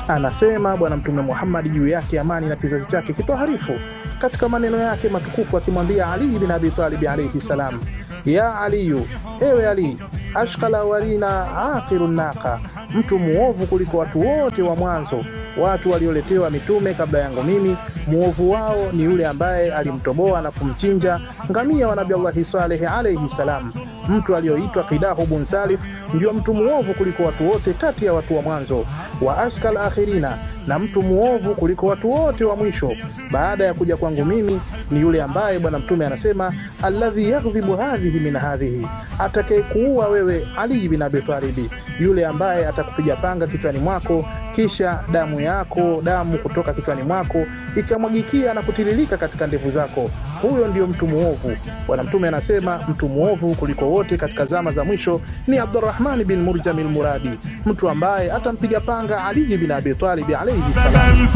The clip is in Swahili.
Anasema Bwana Mtume Muhammad juu yake amani na kizazi chake kitoharifu katika maneno yake matukufu akimwambia Ali bin Abi Talib alayhi salam, ya Aliyu, ewe Ali, ashqala walina akhirun naqa, mtu muovu kuliko watu wote wa mwanzo, watu walioletewa mitume kabla yangu mimi, muovu wao ni yule ambaye alimtoboa na kumchinja ngamia wa Nabii Allah Saleh alayhi salam. Mtu aliyoitwa Qidahu bin Salif ndio mtu muovu kuliko watu wote kati ya watu wa mwanzo. Wa ashkal akhirina, na mtu muovu kuliko watu wote wa mwisho baada ya kuja kwangu mimi ni yule ambaye Bwana Mtume anasema alladhi yaghzibu hadhihi min hadhihi, atakayekuua wewe Ali bin Abi Talib, yule ambaye atakupiga panga kichwani mwako kisha damu kutoka kichwani mwako ikamwagikia na kutililika katika ndevu zako, huyo ndio mtu muovu. Bwana Mtume anasema mtu muovu kuliko wote katika zama za mwisho ni Abdurrahman bin Muljam al-Muradi, mtu ambaye atampiga panga Ali bin Abi Talib alayhi salam.